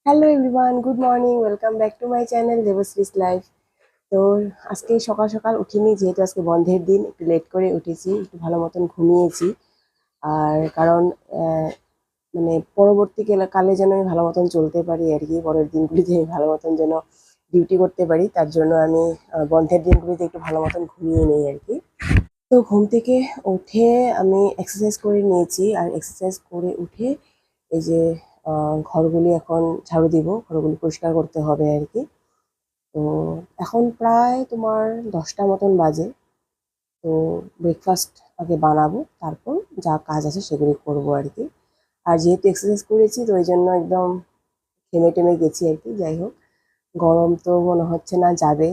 Hello everyone, good morning, welcome back to my channel Debashree's life. তো আজকে সকাল সকাল উঠিনি, যেহেতু আজকে বন্ধের দিন একটু লেট করে উঠেছি, একটু ভালো মতন ঘুমিয়েছি। আর কারণ মানে পরবর্তী কালে যেন আমি ভালো মতন চলতে পারি আর কি, পরের দিনগুলিতে আমি ভালো মতন যেন ডিউটি করতে পারি, তার জন্য আমি বন্ধের দিনগুলিতে একটু ভালো মতন ঘুমিয়ে নিই আর কি। তো ঘুম থেকে উঠে আমি এক্সারসাইজ করে নিয়েছি, আর এক্সারসাইজ করে উঠে এই যে ঘরগুলি এখন ঝাড়ু দিব, ঘরগুলি পরিষ্কার করতে হবে আর কি। তো এখন প্রায় তোমার 10টা মতন বাজে। তো ব্রেকফাস্ট আগে বানাবো, তারপর যা কাজ আছে সেগুলি করবো আর কি। আর যেহেতু এক্সারসাইজ করেছি, তো ওই জন্য একদম ঘেমে টেমে গেছি আর কি। যাই হোক, গরম তো মনে হচ্ছে না যাবে,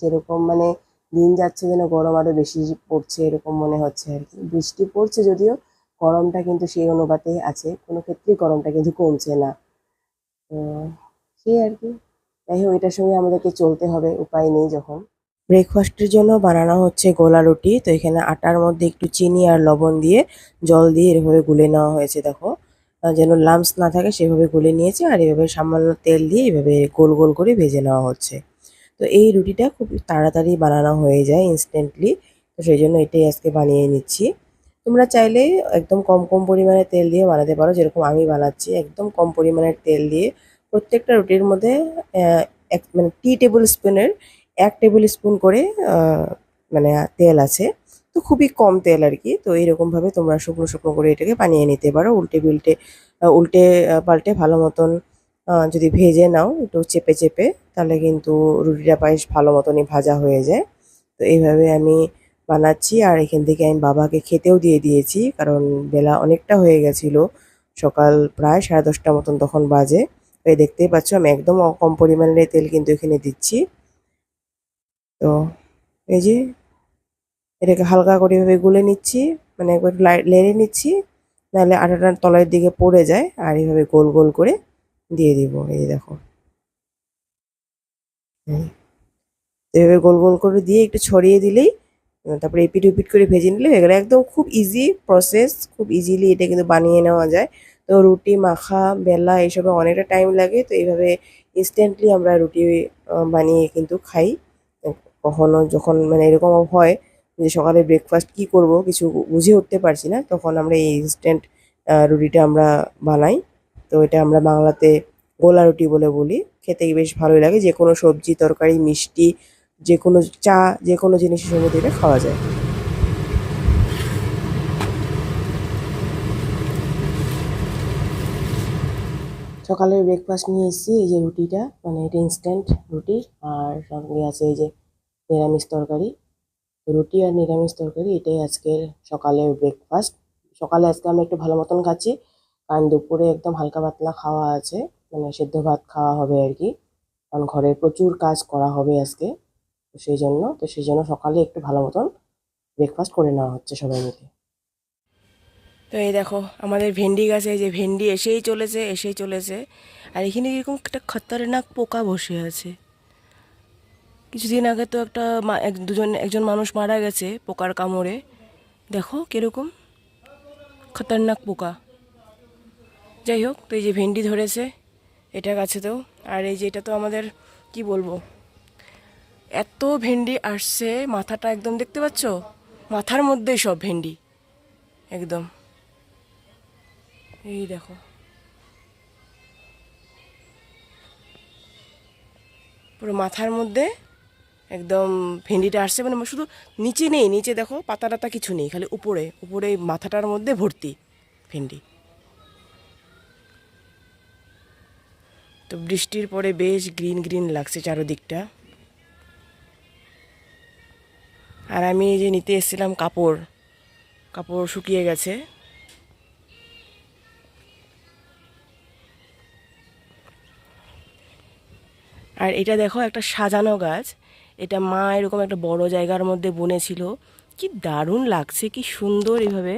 যেরকম মানে দিন যাচ্ছে যেন গরম আরো বেশি পড়ছে এরকম মনে হচ্ছে আর কি। বৃষ্টি পড়ছে যদিও, গরমটা কিন্তু সেই অনুপাতেই আছে, কোনো ক্ষেত্রেই গরমটা কিন্তু কমছে না। তো সেই আর কি। যাই হোক, এটার সঙ্গে আমাদেরকে চলতে হবে, উপায় নেই যখন। ব্রেকফাস্টের জন্য বানানো হচ্ছে গোলা রুটি। তো এখানে আটার মধ্যে একটু চিনি আর লবণ দিয়ে, জল দিয়ে এভাবে গুলে নেওয়া হয়েছে দেখো। যেন লাম্পস না থাকে সেভাবে গুলে নিয়েছে, আর এভাবে সামান্য তেল দিয়ে এভাবে গোল গোল করে ভেজে নেওয়া হচ্ছে। তো এই রুটিটা খুব তাড়াতাড়ি বানানো হয়ে যায় ইনস্ট্যান্টলি। তো সেই জন্য এটাই আজকে বানিয়ে নিচ্ছি। তোমরা চাইলে একদম কম কম পরিমাণে তেল দিয়ে বানাতে পারো, যেরকম আমি বানাচ্ছি একদম কম পরিমাণের তেল দিয়ে। প্রত্যেকটা রুটির মধ্যে এক মানে টি টেবিল স্পুনের 1 টেবিল স্পুন করে আহ, মানে তেল আছে। তো খুবই কম তেল আর কি। তো এইরকমভাবে তোমরা শুকনো শুকনো করে এটাকে বানিয়ে নিতে পারো, উল্টে পাল্টে ভালো মতন যদি ভেজে নাও একটু চেপে চেপে, তাহলে কিন্তু রুটিটা বেশ ভালো মতনই ভাজা হয়ে যায়। তো এইভাবে আমি বানাচ্ছি, আর এখান থেকে আমি বাবাকে খেতেও দিয়ে দিয়েছি, কারণ বেলা অনেকটা হয়ে গেছিলো। সকাল প্রায় 10:30 মতন তখন বাজে। তো এই দেখতেই পাচ্ছ আমি একদম কম পরিমাণের তেল কিন্তু এখানে দিচ্ছি। তো এই যে এটাকে হালকা করে এভাবে গুলে নিচ্ছি, মানে একবার লেড়ে নিচ্ছি, নাহলে আটাটার তলার দিকে পড়ে যায়। আর এইভাবে গোল গোল করে দিয়ে দিব, এই যে দেখো। হুম। তো এভাবে গোল গোল করে দিয়ে একটু ছড়িয়ে দিলেই তারপরে এপিট ওপিট করে ভেজে নিলে হয়ে গেল। একদম খুব ইজি প্রসেস, খুব ইজিলি এটা কিন্তু বানিয়ে নেওয়া যায়। তো রুটি মাখা বেলা এসবে অনেকটা টাইম লাগে, তো এইভাবে ইনস্ট্যান্টলি আমরা রুটি বানিয়ে কিন্তু খাই। কখনো যখন মানে এরকম হয় যে সকালে ব্রেকফাস্ট কি করব কিছু বুঝে উঠতে পারছি না, তখন আমরা এই ইনস্ট্যান্ট রুটিটা আমরা বানাই। তো এটা আমরা বাংলাতে গোলা রুটি বলে বলি। খেতে বেশ ভালোই লাগে, যে কোনো সবজি তরকারি মিষ্টি, যে কোনো চা, যে কোনো জিনিসের সঙ্গে দিলে খাওয়া যায়। সকালের ব্রেকফাস্ট নিয়ে এসেছি, এই যে রুটিটা, মানে এটা ইনস্ট্যান্ট রুটি। আর সঙ্গে আছে এই যে নিরামিষ তরকারি। রুটি আর নিরামিষ তরকারি, এটাই আজকের সকালের ব্রেকফাস্ট। সকালে আজকে আমি একটু ভালো মতন খাচ্ছি, কারণ দুপুরে একদম হালকা পাতলা খাওয়া আছে, মানে সেদ্ধ ভাত খাওয়া হবে আর কি। কারণ ঘরে প্রচুর কাজ করা হবে আজকে। তো সেই জন্য সকালে একটু ভালো মতন ব্রেকফাস্ট করে নেওয়া হচ্ছে সবাই মিলে। তো এই দেখো আমাদের ভেন্ডি গাছে, এই যে ভেন্ডি এসেই চলেছে। আর এখানে এরকম একটা খতরনাক পোকা বসে আছে। কিছুদিন আগে তো একজন মানুষ মারা গেছে পোকার কামড়ে। দেখো কিরকম খতরনাক পোকা। যাই হোক, তো এই যে ভেন্ডি ধরেছে এটা গাছেতেও। আর এই যে এটা তো আমাদের কি বলবো, এত ভেন্ডি আসছে, মাথাটা একদম দেখতে পাচ্ছ, মাথার মধ্যেই সব ভেন্ডি একদম। এই দেখো, পুরো মাথার মধ্যে একদম ভেন্ডিটা আসছে, মানে শুধু নিচে নেই, নিচে দেখো পাতা টাতা কিছু নেই, খালি উপরে উপরে মাথাটার মধ্যে ভর্তি ভেন্ডি। তো বৃষ্টির পরে বেশ গ্রিন গ্রিন লাগছে চারদিকটা। আর আমি এই যে নিতে এসেছিলাম কাপড়, কাপড় শুকিয়ে গেছে। আর এটা দেখো একটা সাজানো গাছ, এটা মা এরকম একটা বড় জায়গার মধ্যে বুনেছিল। কি দারুণ লাগছে, কি সুন্দর এভাবে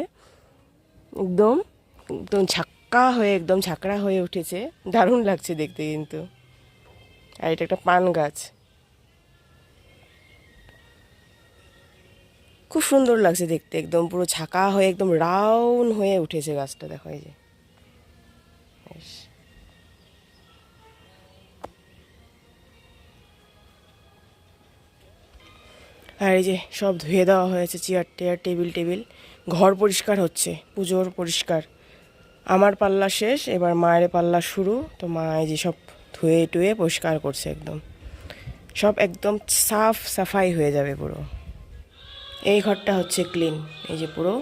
একদম একদম একদম ঝাঁকড়া হয়ে উঠেছে। দারুণ লাগছে দেখতে কিন্তু। আর এটা একটা পান গাছ, খুব সুন্দর লাগছে দেখতে, একদম পুরো ঝাঁকা হয়ে একদম রাউন্ড হয়ে উঠেছে গাছটা, দেখো এই যে। বেশ। আর এই যে সব ধুয়ে দেওয়া হয়েছে, চেয়ার টেয়ার টেবিল টেবিল। ঘর পরিষ্কার হচ্ছে, পুজোর পরিষ্কার। আমার পাল্লা শেষ, এবার মায়ের পাল্লা শুরু। তো মা এই যে সব ধুয়ে টুয়ে পরিষ্কার করছে একদম, সব একদম সাফ সাফাই হয়ে যাবে পুরো। এই ঘরটা হচ্ছে ক্লিন, এই যে পুরো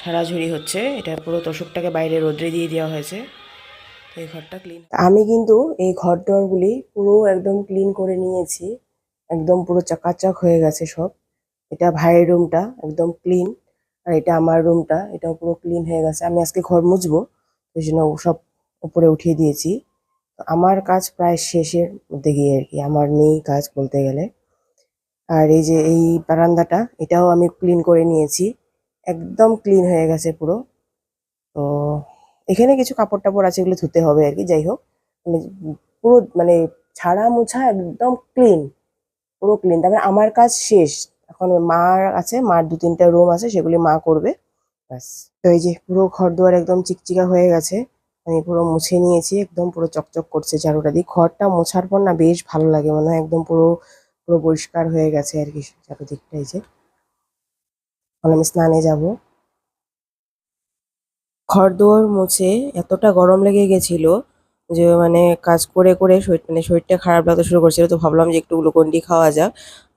ঝাড়াঝুড়ি হচ্ছে। এটা পুরো তোষকটাকে বাইরে রোদ্রে দিয়ে দেওয়া হয়েছে, এই ঘরটা ক্লিন। আমি কিন্তু এই ঘর দরগুলি পুরো একদম ক্লিন করে নিয়েছি, একদম পুরো চকাচক হয়ে গেছে সব। এটা ভাইয়ের রুমটা একদম ক্লিন, আর এটা আমার রুমটা, এটাও পুরো ক্লিন হয়ে গেছে। আমি আজকে ঘর মুছবো, ওই জন্য সব উপরে উঠিয়ে দিয়েছি। তো আমার কাজ প্রায় শেষের মধ্যে গিয়ে আর কি, আমার নেই কাজ বলতে গেলে। আর এই যে এই বারান্দাটা, এটাও আমি ক্লিন করে নিয়েছি, একদম ক্লিন হয়ে গেছে পুরো। তো এখানে কিছু কাপড় টাপড় আছে, এগুলো ধুতে হবে আর কি। যাই হোক, মানে পুরো মানে ছাড়া মোছা একদম ক্লিন, পুরো ক্লিন। তারপরে আমার কাজ শেষ, এখন মার আছে, মার 2-3টা রুম আছে, সেগুলি মা করবে, ব্যাস। তো এই যে পুরো ঘর দুয়ার একদম চিকচিকা হয়ে গেছে, আমি পুরো মুছে নিয়েছি, একদম পুরো চকচক করছে চারুটা দিয়ে। ঘরটা মোছার পর না বেশ ভালো লাগে, মনে হয় একদম পুরো পুরো পরিষ্কার হয়ে গেছে আর কি চারদিকটা। এই যে এখন আমি স্নানে যাব। ঘরদোর মুছে এতটা গরম লেগে গেছিল যে মানে কাজ করে করে শরীরটা খারাপ লাগতে শুরু করছিল। তো ভাবলাম যে একটু গ্লুকন্ডি খাওয়া যাক,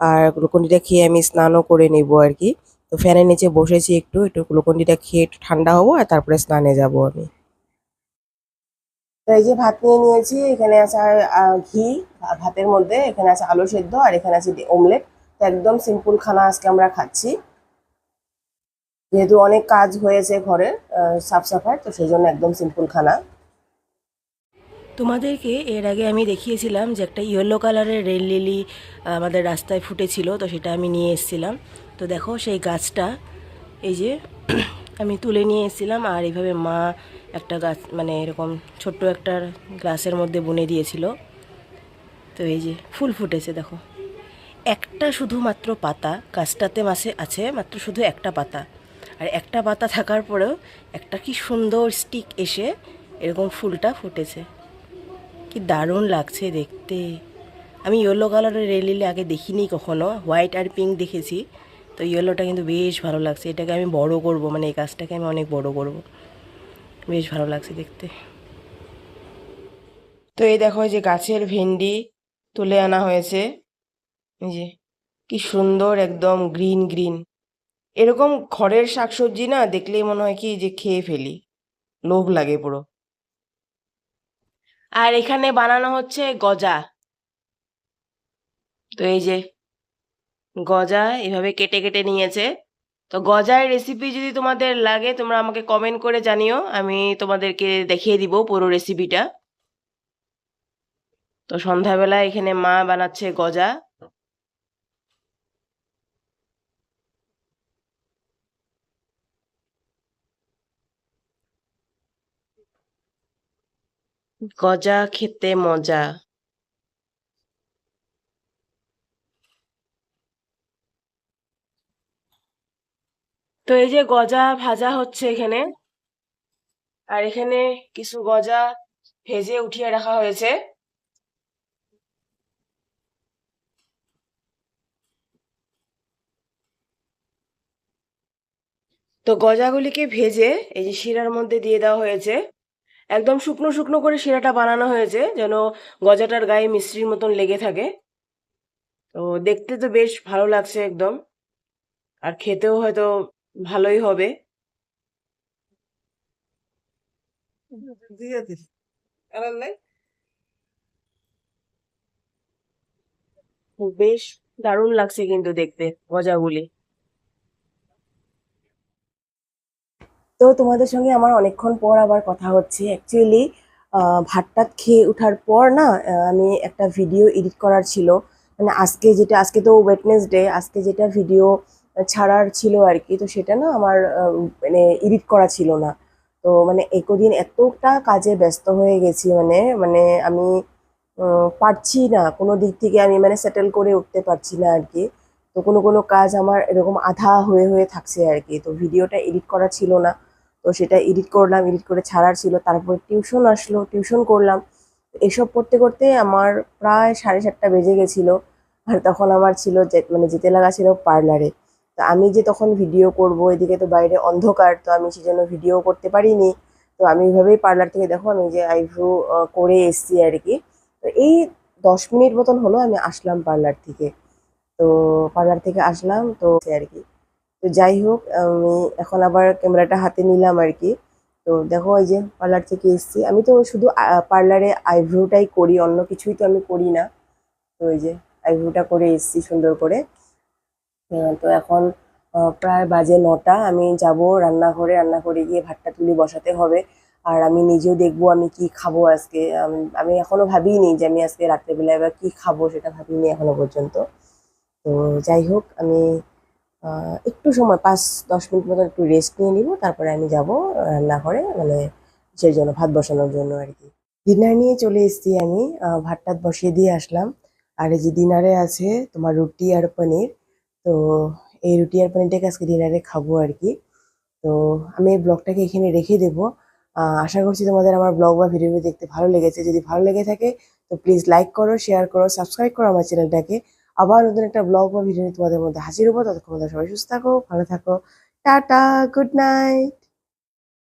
আর গ্লুকন্ডিটা খেয়ে আমি স্নানও করে নেব আর কি। তো ফ্যানের নিচে বসেছি, একটু একটু গ্লুকন্ডিটা খেয়ে একটু ঠান্ডা হবো, আর তারপরে স্নানে যাব আমি। তো এই যে ভাত নিয়ে নিয়েছি, এখানে আছে ঘি ভাতের মধ্যে, এখানে আছে আলু সেদ্ধ, আর এখানে আছে অমলেট। তো একদম সিম্পল খানা আজকে আমরা খাচ্ছি, যেহেতু অনেক কাজ হয়েছে ঘরে সাফ সাফাই, তো সেই জন্য একদম সিম্পল খানা। তোমাদেরকে এর আগে আমি দেখিয়েছিলাম যে একটা ইয়েলো কালারের রেল লিলি আমাদের রাস্তায় ফুটেছিল, তো সেটা আমি নিয়ে এসেছিলাম। তো দেখো সেই গাছটা, এই যে আমি তুলে নিয়ে এসেছিলাম, আর এইভাবে মা একটা গাছ মানে এরকম ছোট্ট একটা গ্লাসের মধ্যে বুনে দিয়েছিল। তো এই যে ফুল ফুটেছে দেখো, একটা শুধুমাত্র পাতা গাছটাতে মাসে আছে, মাত্র শুধু একটা পাতা। আর একটা পাতা থাকার পরেও একটা কি সুন্দর স্টিক এসে এরকম ফুলটা ফুটেছে, কি দারুণ লাগছে দেখতে। আমি ইয়েলো কালারের রেল লিলি আগে দেখিনি কখনো, হোয়াইট আর পিঙ্ক দেখেছি। তো ইয়েলোটা কিন্তু বেশ ভালো লাগছে, এটাকে আমি বড় করব, মানে এই গাছটাকে আমি অনেক বড় করব, বেশ ভালো লাগছে দেখতে। তো এই দেখো, এই যে গাছের ভেন্ডি তুলে আনা হয়েছে, এই যে কি সুন্দর একদম গ্রিন গ্রিন। এরকম ঘরের শাকসবজি না দেখলেই মনে হয় কি যে খেয়ে ফেলি, লোভ লাগে পুরো। আর এখানে বানানো হচ্ছে গজা। তো এই যে গজা এভাবে কেটে কেটে নিয়েছে। তো গজার রেসিপি যদি তোমাদের লাগে তোমরা আমাকে কমেন্ট করে জানিও, আমি তোমাদেরকে দেখিয়ে দিব পুরো রেসিপিটা। তো সন্ধ্যাবেলা এখানে মা বানাচ্ছে গজা। গজা খেতে মজা। তো এই যে গজা ভাজা হচ্ছে এখানে, আর এখানে কিছু গজা ভেজে উঠিয়ে রাখা হয়েছে। তো গজাগুলিকে ভেজে এই যে শিরার মধ্যে দিয়ে দেওয়া হয়েছে, একদম শুকনো শুকনো করে শিরাটা বানানো হয়েছে যেন গজাটার গায়ে মিষ্টির মতন লেগে থাকে। তো দেখতে তো বেশ ভালো লাগছে একদম, আর খেতেও হয়তো ভালোই হবে। বেশ দারুণ লাগছে কিন্তু দেখতে গজাগুলি। তো তোমাদের সঙ্গে আমার অনেকক্ষণ পর আবার কথা হচ্ছে। অ্যাকচুয়ালি ভাত টাত খেয়ে ওঠার পর না আমি একটা ভিডিও এডিট করার ছিল, মানে আজকে তো ওয়েডনেসডে, আজকে যেটা ভিডিও ছাড়ার ছিল আর কি। তো সেটা না আমার মানে এডিট করা ছিল না। তো মানে একদিন এতটা কাজে ব্যস্ত হয়ে গেছি, মানে মানে আমি পারছি না কোনো দিক থেকে, আমি মানে সেটেল করে উঠতে পারছি না আর কি। তো কোনো কোনো কাজ আমার এরকম আধা হয়ে হয়ে থাকছে আর কি। তো ভিডিওটা এডিট করা ছিল না, তো সেটা এডিট করলাম, এডিট করে ছাড়ার ছিল। তারপর টিউশন আসলো, টিউশন করলাম। এসব করতে করতে আমার প্রায় 7:30 বেজে গেছিলো। আর তখন আমার ছিল মানে যেতে লাগা ছিল পার্লারে। তো আমি যে তখন ভিডিও করব, এদিকে তো বাইরে অন্ধকার, তো আমি সেজন্য ভিডিও করতে পারিনি। তো আমি ওইভাবেই পার্লার থেকে দেখো আমি যে আইব্রো করে এসছি আর কি। তো এই 10 মিনিট মতন হলো আমি আসলাম পার্লার থেকে। তো পার্লার থেকে আসলাম তো আর কি। তো যাই হোক আমি এখন আবার ক্যামেরাটা হাতে নিলাম আর কি। তো দেখো এই যে পার্লার থেকে এসছি, আমি তো শুধু পার্লারে আইব্রোটাই করি, অন্য কিছুই তো আমি করি না। তো এই যে আইব্রোটা করে এসছি সুন্দর করে। তো এখন প্রায় বাজে 9টা, আমি যাব রান্নাঘরে, রান্নাঘরে গিয়ে ভাতটা তুলে বসাতে হবে। আর আমি নিজেও দেখবো আমি কি খাবো আজকে। আমি এখনো ভাবিনি যে আমি আজকে রাত্রেবেলা এবার কি খাবো, সেটা ভাবিনি এখনো পর্যন্ত। তো যাই হোক আমি একটু সময় 5-10 মিনিট মতো একটু রেস্ট নিয়ে নিব, তারপরে আমি যাব রান্নাঘরে, মানে সেই জন্য ভাত বসানোর জন্য আর কি। ডিনার নিয়ে চলে এসেছি আমি, ভাত টাত বসিয়ে দিয়ে আসলাম। আর এই যে ডিনারে আছে তোমার রুটি আর পনির। তো এই রুটি আর পনিরটাকে আজকে ডিনারে খাবো আর কি। তো আমি এই ব্লগটাকে এখানে রেখে দেবো। আশা করছি তোমাদের আমার ব্লগ বা ভিডিওগুলো দেখতে ভালো লেগেছে। যদি ভালো লেগে থাকে তো প্লিজ লাইক করো, শেয়ার করো, সাবস্ক্রাইব করো আমার চ্যানেলটাকে। আবার নতুন একটা ব্লগ বা ভিডিও নিয়ে তোমাদের মধ্যে হাজির হবো। ততক্ষণ তোমরা সবাই সুস্থ থাকো, ভালো থাকো। Tata, good night.